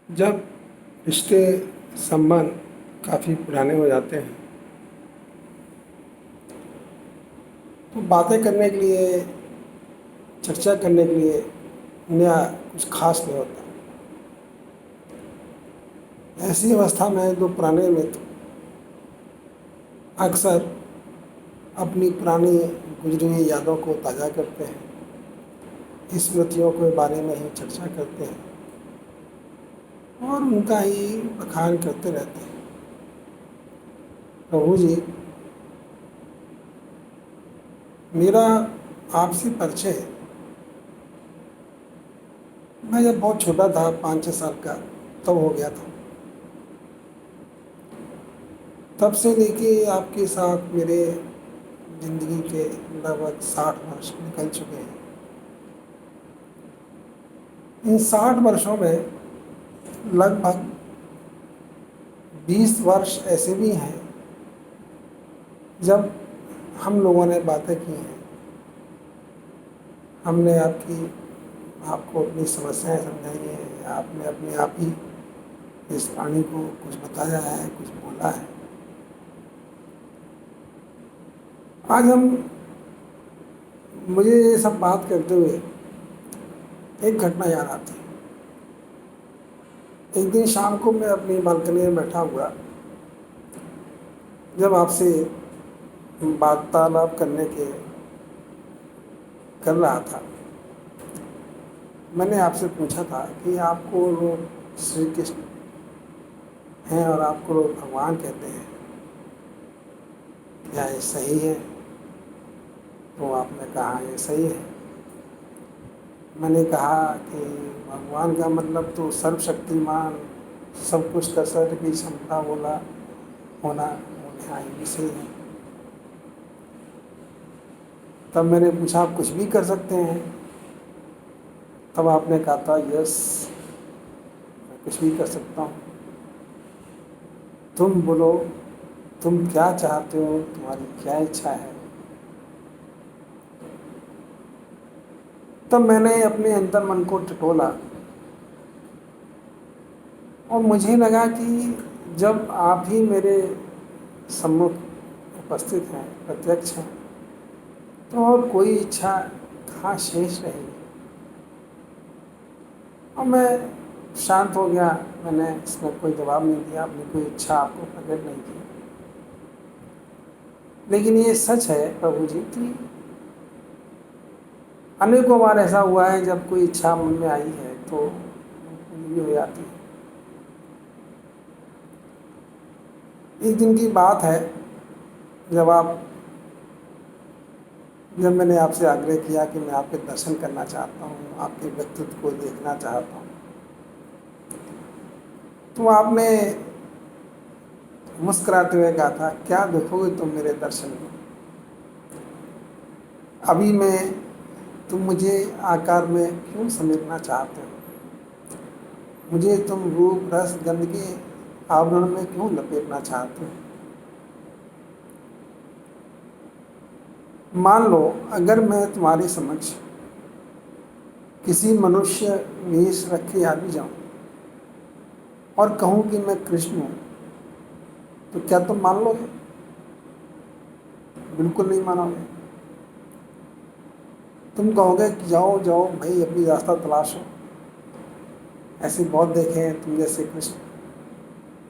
जब रिश्ते संबंध काफ़ी पुराने हो जाते हैं तो बातें करने के लिए, चर्चा करने के लिए नया कुछ खास नहीं होता। ऐसी अवस्था में दो पुराने मित्र अक्सर अपनी पुरानी गुजरी हुई यादों को ताज़ा करते हैं, स्मृतियों के बारे में ही चर्चा करते हैं और उनका ही बखान करते रहते हैं। प्रभु जी, मेरा आपसे परिचय मैं जब बहुत छोटा था, 5-6 साल का, तब हो गया था। तब से लेके आपके साथ मेरे ज़िंदगी के लगभग 60 वर्ष निकल चुके हैं। इन 60 वर्षों में लगभग 20 वर्ष ऐसे भी हैं जब हम लोगों ने बातें की हैं, हमने आपको अपनी समस्याएं समझाई हैं, आपने अपने आप ही इस प्राणी को कुछ बताया है, कुछ बोला है। आज मुझे ये सब बात करते हुए एक घटना याद आती है। एक दिन शाम को मैं अपनी बालकनी में बैठा हुआ जब आपसे वार्तालाप कर रहा था, मैंने आपसे पूछा था कि आपको लोग श्री कृष्ण हैं और आपको लोग भगवान कहते हैं, क्या ये सही है? तो आपने कहा ये सही है। मैंने कहा कि भगवान का मतलब तो सर्वशक्तिमान, सब कुछ कर सकने की क्षमता होना। हाँ, ये भी सही है। तब मैंने पूछा, आप कुछ भी कर सकते हैं? तब आपने कहा था, यस, मैं कुछ भी कर सकता हूँ। तुम बोलो, तुम क्या चाहते हो, तुम्हारी क्या इच्छा है? तब मैंने अपने अंतर मन को टटोला और मुझे लगा कि जब आप ही मेरे सम्मुख उपस्थित हैं, प्रत्यक्ष हैं, तो और कोई इच्छा कहाँ शेष रहेगी। और मैं शांत हो गया। मैंने इसमें कोई जवाब नहीं दिया, अपनी कोई इच्छा आपको प्रकट नहीं की। लेकिन ये सच है प्रभु जी कि अनेकों बार ऐसा हुआ है जब कोई इच्छा मन में आई है तो पूरी भी हो जाती है। एक दिन की बात है जब मैंने आपसे आग्रह किया कि मैं आपके दर्शन करना चाहता हूँ, आपके व्यक्तित्व को देखना चाहता हूँ, तो आपने मुस्कुराते हुए कहा था, क्या देखोगे तुम मेरे दर्शन को? अभी तुम मुझे आकार में क्यों समेटना चाहते हो? मुझे तुम रूप रस गंध के आवरण में क्यों लपेटना चाहते हो? मान लो अगर मैं तुम्हारे समक्ष किसी मनुष्य वेश रखे आ भी जाऊं और कहूं कि मैं कृष्ण हूं, तो क्या तुम मान लोगे? बिल्कुल नहीं मानोगे। तुम कहोगे कि जाओ जाओ भाई, अपनी रास्ता तलाशो, ऐसे बहुत देखे हैं तुम जैसे कृष्ण,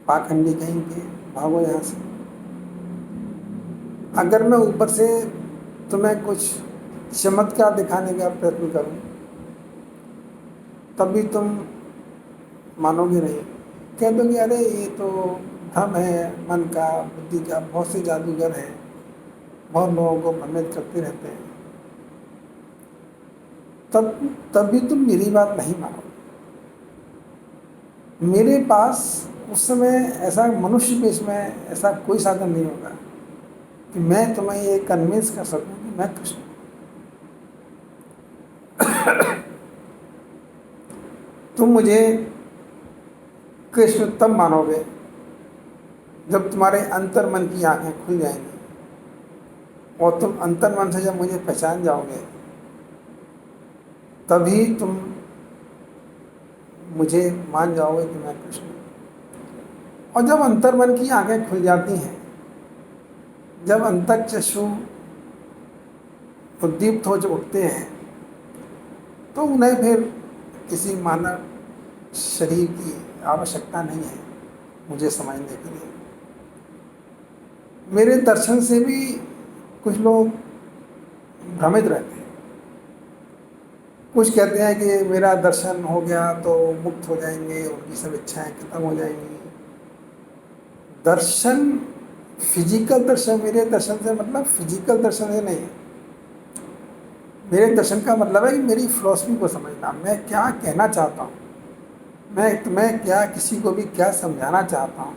पाखंडी कहीं के, भागो यहाँ से। अगर मैं ऊपर से तुम्हें कुछ चमत्कार दिखाने का प्रयत्न करूं, तब भी तुम मानोगे नहीं। कह दोगे, अरे ये तो भ्रम है मन का, बुद्धि का, बहुत से जादूगर हैं, बहुत लोगों को भ्रमित करते रहते हैं। तब भी तुम मेरी बात नहीं मानोगे। मेरे पास उस समय ऐसा मनुष्य वेश में ऐसा कोई साधन नहीं होगा कि मैं तुम्हें ये कन्विंस कर सकूं कि मैं कृष्ण। तुम मुझे कृष्ण तब मानोगे जब तुम्हारे अंतर मन की आंखें खुल जाएंगी और तुम अंतर मन से जब मुझे पहचान जाओगे, तभी तुम मुझे मान जाओगे कि मैं कृष्ण हूँ। और जब अंतर्मन की आंखें खुल जाती हैं, जब अंतःचक्षु उद्दीप्त हो जो उठते हैं, तो उन्हें फिर किसी मानव शरीर की आवश्यकता नहीं है मुझे समझने के लिए। मेरे दर्शन से भी कुछ लोग भ्रमित रहते हैं। कुछ कहते हैं कि मेरा दर्शन हो गया तो मुक्त हो जाएंगे, उनकी सब इच्छाएं खत्म हो जाएंगी। दर्शन, फिजिकल दर्शन, मेरे दर्शन से मतलब फिजिकल दर्शन से नहीं है। मेरे दर्शन का मतलब है कि मेरी फिलॉसफी को समझना, मैं क्या कहना चाहता हूँ, मैं तुम्हें क्या, किसी को भी क्या समझाना चाहता हूँ,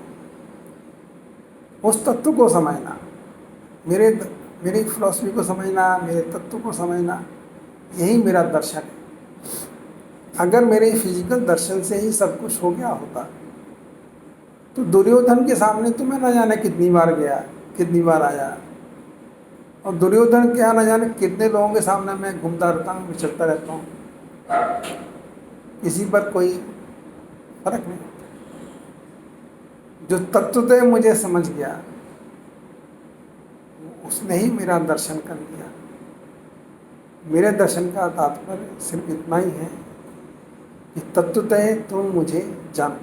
उस तत्व को समझना, मेरे मेरी फिलॉसफी को समझना, मेरे तत्व को समझना, यही मेरा दर्शन है। अगर मेरे फिजिकल दर्शन से ही सब कुछ हो गया होता तो दुर्योधन के सामने तो मैं न जाने कितनी बार गया, कितनी बार आया, और दुर्योधन क्या न जाने कितने लोगों के सामने मैं घूमता रहता हूँ, विचरता रहता हूँ, किसी पर कोई फर्क नहीं। जो तत्वतः मुझे समझ गया उसने ही मेरा दर्शन कर लिया। मेरे दर्शन का तात्पर्य सिर्फ इतना ही है कि तत्वतः तुम मुझे जानो,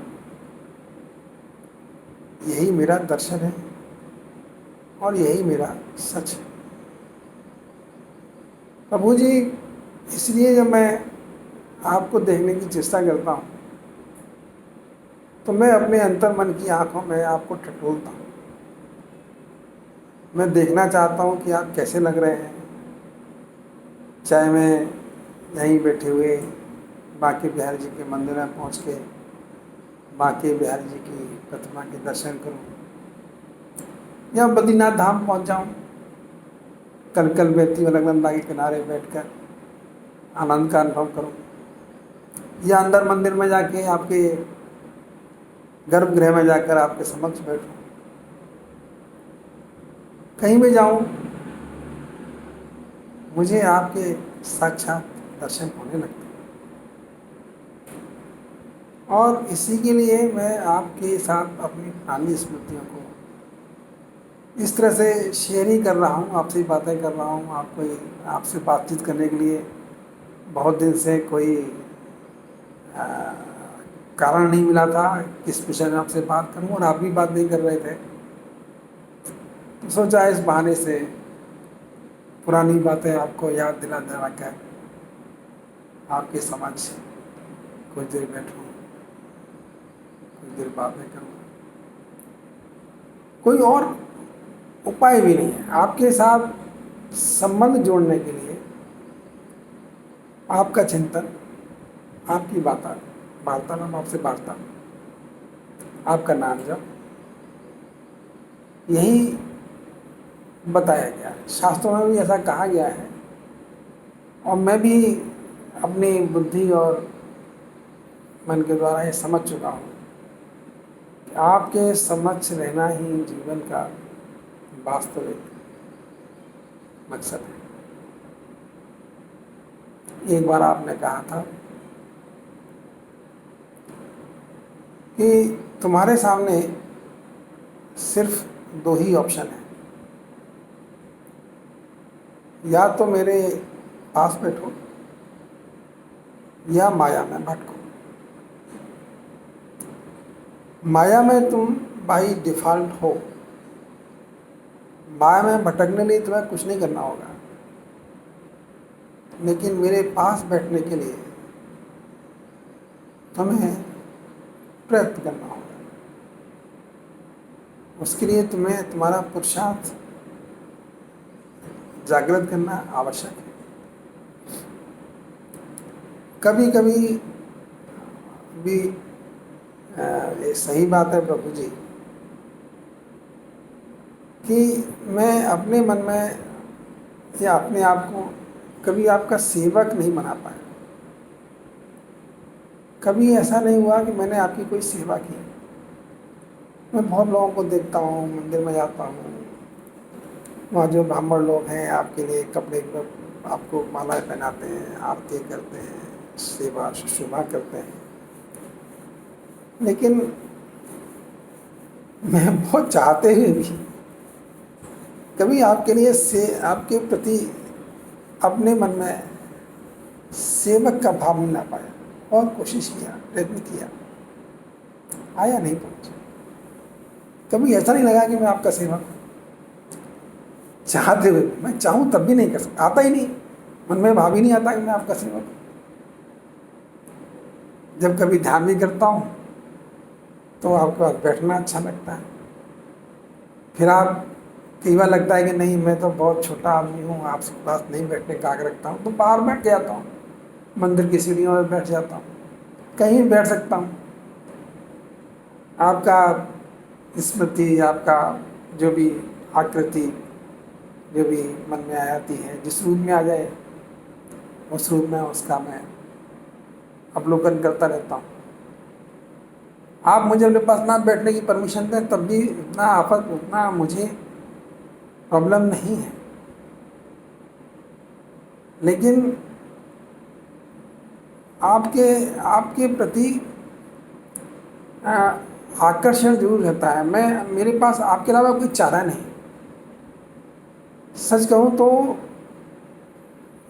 यही मेरा दर्शन है और यही मेरा सच है। प्रभु जी, इसलिए जब मैं आपको देखने की चेष्टा करता हूँ तो मैं अपने अंतर्मन की आंखों में आपको टटोलता हूँ। मैं देखना चाहता हूँ कि आप कैसे लग रहे हैं। चाहे मैं यहीं बैठे हुए बांके बिहारी जी के मंदिर में पहुँच के बांके बिहारी जी की प्रतिमा के दर्शन करूं, या बद्रीनाथ धाम पहुंच जाऊं, कलकल बहती अलकनंदा के किनारे बैठकर आनंद का अनुभव करूं, या अंदर मंदिर में जाके आपके गर्भगृह में जाकर आपके समक्ष बैठूं, कहीं भी जाऊं, मुझे आपके साक्षात दर्शन होने लगते हैं। और इसी के लिए मैं आपके साथ अपनी पुरानी स्मृतियों को इस तरह से शेयर ही कर रहा हूँ, आपसे बातें कर रहा हूँ। आपसे बातचीत करने के लिए बहुत दिन से कोई कारण नहीं मिला था किस विषय में आपसे बात करूँ, और आप भी बात नहीं कर रहे थे, तो सोचा इस बहाने से पुरानी बातें आपको याद दिला कर आपके समक्ष कुछ देर बैठूँ, कुछ देर बातें करूँ। कोई और उपाय भी नहीं है आपके साथ संबंध जोड़ने के लिए। आपका चिंतन, आपकी वार्तालाप, आपसे वार्ता, आपका नाम जप, यही बताया गया है। शास्त्रों में भी ऐसा कहा गया है, और मैं भी अपनी बुद्धि और मन के द्वारा ये समझ चुका हूँ कि आपके समक्ष रहना ही जीवन का वास्तविक मकसद है। एक बार आपने कहा था कि तुम्हारे सामने सिर्फ दो ही ऑप्शन है, या तो मेरे पास बैठो या माया में भटको। माया में तुम बाई डिफ़ॉल्ट हो, माया में भटकने लिए तुम्हें कुछ नहीं करना होगा, लेकिन मेरे पास बैठने के लिए तुम्हें प्रयत्न करना होगा। उसके लिए तुम्हें तुम्हारा पुरुषार्थ जागृत करना आवश्यक है। कभी कभी भी ये सही बात है प्रभु जी कि मैं अपने मन में या अपने आप को कभी आपका सेवक नहीं बना पाया। कभी ऐसा नहीं हुआ कि मैंने आपकी कोई सेवा की। मैं बहुत लोगों को देखता हूँ, मंदिर में जाता हूँ, वहाँ जो ब्राह्मण लोग हैं आपके लिए कपड़े पर आपको मालाएं पहनाते हैं, आरती करते हैं, सेवा शुश्रूषा करते हैं, लेकिन मैं बहुत चाहते हुए भी कभी आपके लिए से आपके प्रति अपने मन में सेवक का भाव नहीं ला पाया। बहुत कोशिश किया, प्रयत्न किया, आया नहीं पहुंचा। कभी ऐसा नहीं लगा कि मैं आपका सेवक हूं। चाहते हुए मैं चाहूं तब भी नहीं कर सकता, आता ही नहीं, मन में भाव ही नहीं आता कि मैं आपका सेवक हूं। जब कभी ध्यान भी करता हूं तो आपके पास बैठना अच्छा लगता है। फिर आप कई बार लगता है कि नहीं, मैं तो बहुत छोटा आदमी हूँ, आपके पास नहीं बैठने का आग्रह रखता हूँ, तो बाहर बैठ जाता हूँ, मंदिर की सीढ़ियों में बैठ जाता हूँ, कहीं बैठ सकता हूँ। आपका स्मृति, आपका जो भी आकृति जो भी मन में आ जाती है, जिस रूप में आ जाए उस रूप में उसका मैं अवलोकन करता रहता हूँ। आप मुझे अपने पास ना बैठने की परमिशन दें तब भी उतना मुझे प्रॉब्लम नहीं है। लेकिन आपके आपके प्रति आकर्षण जरूर रहता है। मेरे पास आपके अलावा कोई चारा नहीं। सच कहूँ तो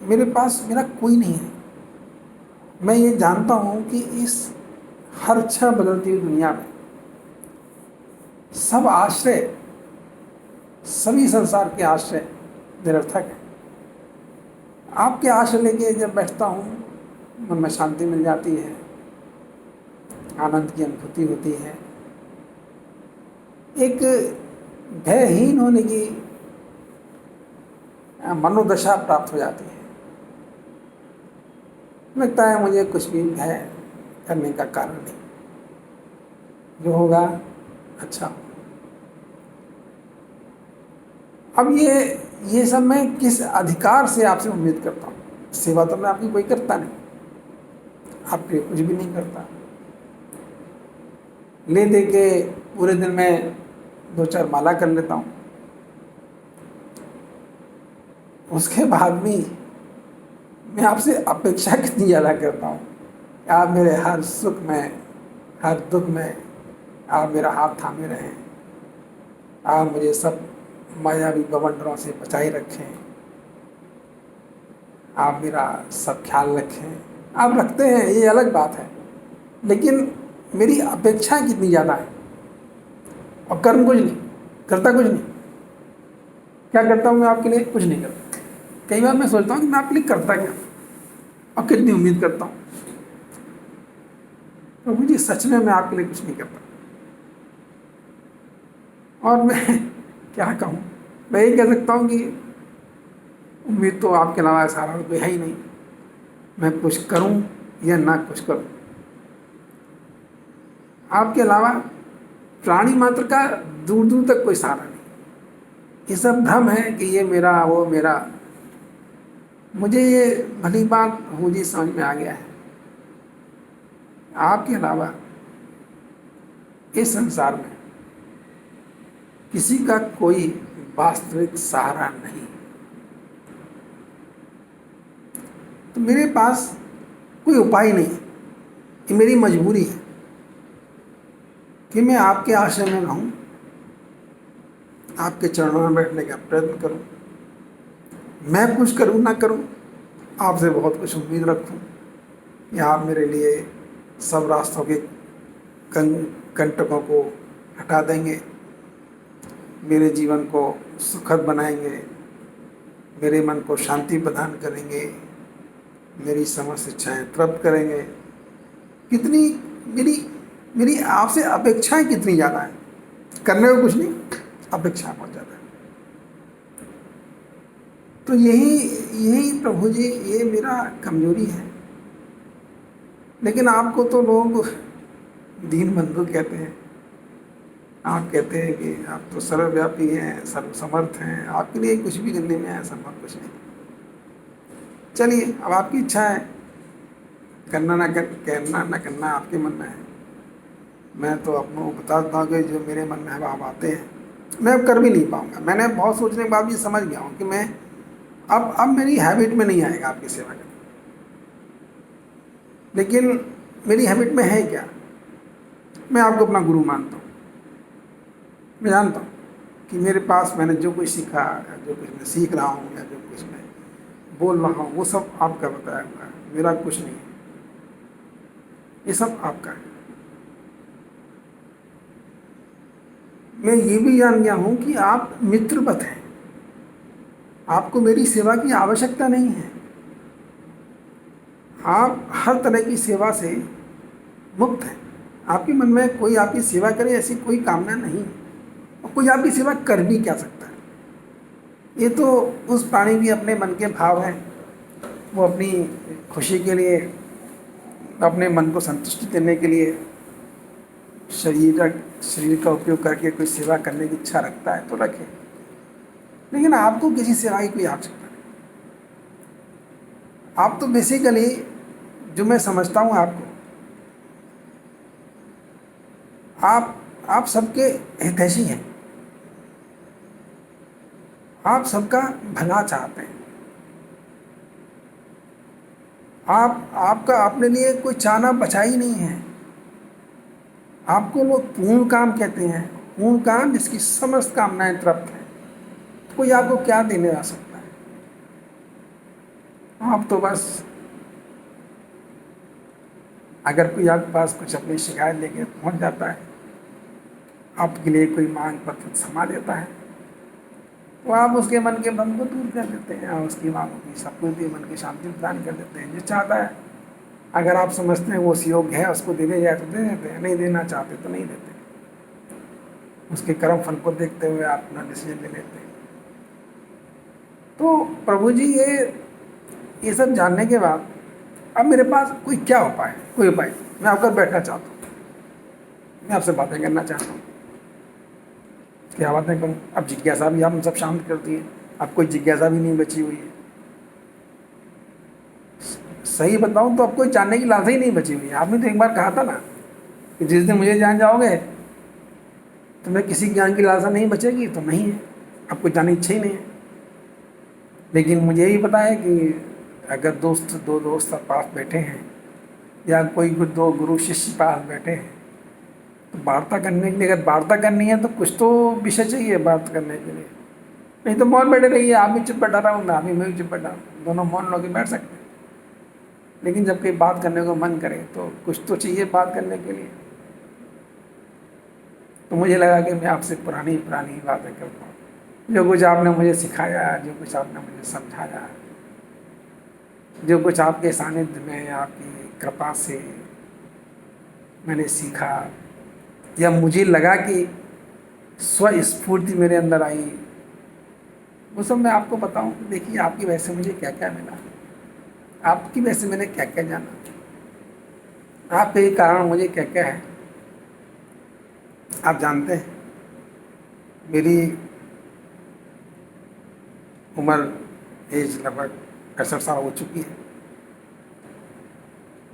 मेरे पास मेरा कोई नहीं है। मैं ये जानता हूँ कि इस हर क्षण बदलती हुई दुनिया में सब आश्रय, सभी संसार के आश्रय निरर्थक है। आपके आश्रय लेके जब बैठता हूँ मन में शांति मिल जाती है, आनंद की अनुभूति होती है, एक भयहीन होने की मनोदशा प्राप्त हो जाती है। लगता है मुझे कुछ भी भय करने का कारण नहीं, जो होगा अच्छा। अब ये सब मैं किस अधिकार से आपसे उम्मीद करता हूँ? सेवा तो मैं आपकी कोई करता नहीं, आपके लिए कुछ भी नहीं करता। ले दे के पूरे दिन में 2-4 माला कर लेता हूँ, उसके बाद भी मैं आपसे अपेक्षा कितनी ज़्यादा करता हूँ। आप मेरे हर सुख में, हर दुख में आप मेरा हाथ थामे रहें, आप मुझे सब मायावी बवंडरों से बचाए रखें, आप मेरा सब ख्याल रखें। आप रखते हैं, ये अलग बात है, लेकिन मेरी अपेक्षा कितनी ज़्यादा है और कर्म कुछ नहीं करता, कुछ नहीं। क्या करता हूँ मैं आपके लिए? कुछ नहीं करता। कई बार मैं सोचता हूँ कि मैं आपके लिए करता क्या और कितनी उम्मीद करता हूँ। तो मुझे सच में मैं आपके लिए कुछ नहीं करता। और मैं क्या कहूँ, मैं ये कह सकता हूँ कि उम्मीद तो आपके अलावा सारा कोई है ही नहीं। मैं कुछ करूँ या ना कुछ करूँ, आपके अलावा प्राणी मात्र का दूर दूर तक कोई सहारा नहीं। ये सब भ्रम है कि ये मेरा, वो मेरा। मुझे ये भली बात मुझे समझ में आ गया है, आपके अलावा इस संसार में किसी का कोई वास्तविक सहारा नहीं। तो मेरे पास कोई उपाय नहीं है, ये मेरी मजबूरी है कि मैं आपके आश्रय में रहूं, आपके चरणों में बैठने का प्रयत्न करूं। मैं कुछ करूं ना करूं, आपसे बहुत कुछ उम्मीद रखूं कि आप मेरे लिए सब रास्तों के कंटकों को हटा देंगे, मेरे जीवन को सुखद बनाएंगे, मेरे मन को शांति प्रदान करेंगे, मेरी समस्त इच्छाएं तृप्त करेंगे। कितनी मेरी आपसे अपेक्षाएं कितनी ज़्यादा है, करने को कुछ नहीं, अपेक्षा बहुत ज़्यादा है। तो यही प्रभु जी, ये मेरा कमजोरी है। लेकिन आपको तो लोग दीन बंधु कहते हैं, आप कहते हैं कि आप तो सर्वव्यापी हैं, सर्वसमर्थ हैं, आपके लिए कुछ भी करने में असंभव कुछ नहीं। चलिए, अब आपकी इच्छा है, करना ना करना आपके मन में है। मैं तो अपनों को बता देता हूँ कि जो मेरे मन में भाव आते हैं मैं अब कर भी नहीं पाऊँगा। मैंने बहुत सोचने के बाद भी समझ गया हूँ कि मैं अब मेरी हैबिट में नहीं आएगा आपकी सेवा करना। लेकिन मेरी हैबिट में है क्या? मैं आपको अपना गुरु मानता हूँ। मैं जानता हूँ कि मेरे पास मैंने जो कुछ सीखा, या जो कुछ मैं सीख रहा हूँ, या जो कुछ मैं बोल रहा हूँ, वो सब आपका बताया हुआ है, मेरा कुछ नहीं है, ये सब आपका है। मैं ये भी जान गया हूँ कि आप मित्रवत हैं, आपको मेरी सेवा की आवश्यकता नहीं है। आप हर तरह की सेवा से मुक्त हैं। आपके मन में कोई आपकी सेवा करे ऐसी कोई कामना नहीं है, और कोई आपकी सेवा कर भी क्या सकता है। ये तो उस प्राणी की अपने मन के भाव हैं, वो अपनी खुशी के लिए, अपने मन को संतुष्टि देने के लिए शरीर का उपयोग करके कोई सेवा करने की इच्छा रखता है तो रखे, लेकिन आपको किसी सेवा की कोई आवश्यकता नहीं। आप तो बेसिकली, जो मैं समझता हूँ आपको, आप सबके हितैषी हैं, आप सबका भला चाहते हैं। आपका अपने लिए कोई चाहना बचा ही नहीं है। आपको लोग पूर्ण काम कहते हैं, पूर्ण काम जिसकी समस्त कामनाएं तृप्त हैं। कोई आपको क्या देने आ सकता है? आप तो बस, अगर कोई आपके पास कुछ अपनी शिकायत लेके पहुंच जाता है, आपके लिए कोई मांग पत्र समा देता है, तो आप उसके मन के भ्रम को दूर कर देते हैं और उसकी मांगों की सपूर्ति, मन की शांति प्रदान कर देते हैं। जो चाहता है, अगर आप समझते हैं वो उस योग्य है, उसको देने जाए तो दे देते हैं, नहीं देना चाहते तो नहीं देते। उसके कर्म फल को देखते हुए आप अपना डिसीजन ले लेते हैं। तो प्रभु जी, ये सब जानने के बाद अब मेरे पास कोई क्या उपाय है? कोई उपाय? मैं आकर बैठना चाहता हूँ, मैं आपसे बातें करना चाहता हूँ। क्या बातें करूँ? अब जिज्ञासा भी आपने सब शांत कर दी है, अब कोई जिज्ञासा भी नहीं बची हुई है। सही बताऊँ तो अब कोई जानने की लालसा ही नहीं बची हुई है। आपने तो एक बार कहा था ना कि जिस दिन मुझे जान जाओगे तो मैं किसी ज्ञान की लालसा नहीं बचेगी, तो नहीं है, अब कोई जानने की इच्छा ही नहीं है। लेकिन मुझे यही पता है कि अगर दो दोस्त पास बैठे हैं, या कोई दो गुरु शिष्य पास बैठे हैं, तो वार्ता करने के लिए, अगर वार्ता करनी है तो कुछ तो विषय चाहिए बात करने के लिए। नहीं तो मौन बैठे रहिए, आप भी चुप बैठा रहा हूँ, मैं भी चुप बैठा हूँ, दोनों मौन लोग बैठ सकते हैं। लेकिन जब कोई बात करने को मन करे तो कुछ तो चाहिए बात करने के लिए। तो मुझे लगा कि मैं आपसे पुरानी बातें करता हूँ, जो कुछ आपने मुझे सिखाया, जो कुछ आपने मुझे समझाया, जो कुछ आपके सानिध्य में, आपकी कृपा से मैंने सीखा, या मुझे लगा कि स्वस्फूर्ति मेरे अंदर आई, वो सब मैं आपको बताऊं। देखिए, आपकी वजह से मुझे क्या क्या मिला, आपकी वजह से मैंने क्या क्या जाना, आपके ही कारण मुझे क्या क्या है। आप जानते हैं, मेरी उम्र एज लगभग 65 साल हो चुकी है,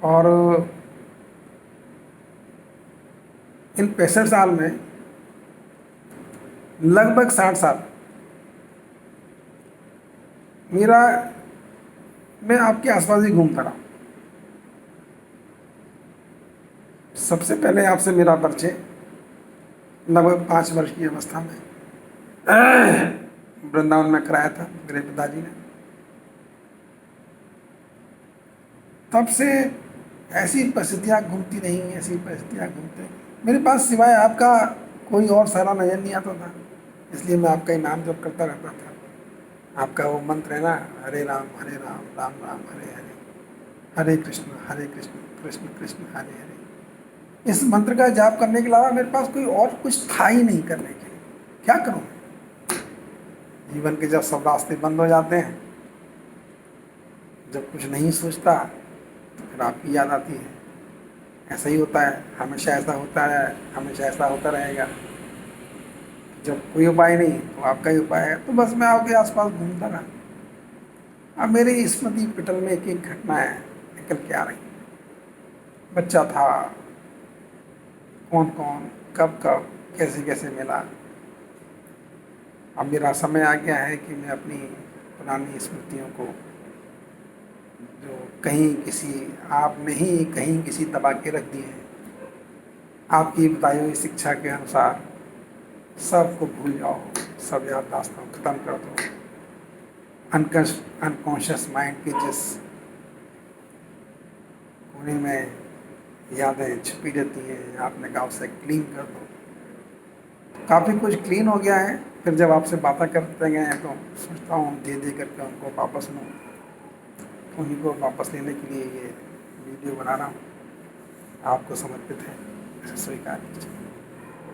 और इन 65 साल में लगभग 60 साल मेरा, मैं आपके आसपास ही घूमता रहा। सबसे पहले आपसे मेरा परिचय लगभग 5 वर्ष की अवस्था में वृंदावन में कराया था मेरे पिताजी ने। तब से ऐसी परिस्थितियाँ घूमती रही, ऐसी परिस्थितियाँ घूमते, मेरे पास सिवाय आपका कोई और सारा नजर नहीं आता था। इसलिए मैं आपका ही नाम जप करता रहता था। आपका वो मंत्र है ना, हरे राम राम राम हरे हरे, हरे कृष्ण कृष्ण कृष्ण हरे हरे। इस मंत्र का जाप करने के अलावा मेरे पास कोई और कुछ था ही नहीं करने के लिए। क्या करूं? जीवन के जब सब रास्ते बंद हो जाते हैं, जब कुछ नहीं सोचता, तो फिर आपकी याद आती है। ऐसा ही होता है, हमेशा ऐसा होता है, हमेशा ऐसा होता रहेगा। जब कोई उपाय नहीं तो आपका ही उपाय है। तो बस मैं आपके आसपास घूमता रहा। अब मेरी स्मृति पटल में एक एक घटनाएं निकल के आ रही। बच्चा था, कौन कौन कब कब कैसे कैसे मिला। अब मेरा समय आ गया है कि मैं अपनी पुरानी स्मृतियों को, जो कहीं किसी आपने ही कहीं किसी दबा के रख दी है, आपकी बताई हुई शिक्षा के अनुसार सबको भूल जाओ, सब याददाश्तों को ख़त्म कर दो। अनकॉन्शियस माइंड के जिस कोने में यादें छुपी रहती हैं, आपने कहा उसे क्लीन कर दो। काफ़ी कुछ क्लीन हो गया है। फिर जब आपसे बातें करते गए हैं तो सोचता हूँ धीरे धीरे करके उनको वापस लूँ, उन्हीं को वापस लेने के लिए ये वीडियो बना रहा हूँ। आपको समर्पित है, इसे स्वीकार कीजिए।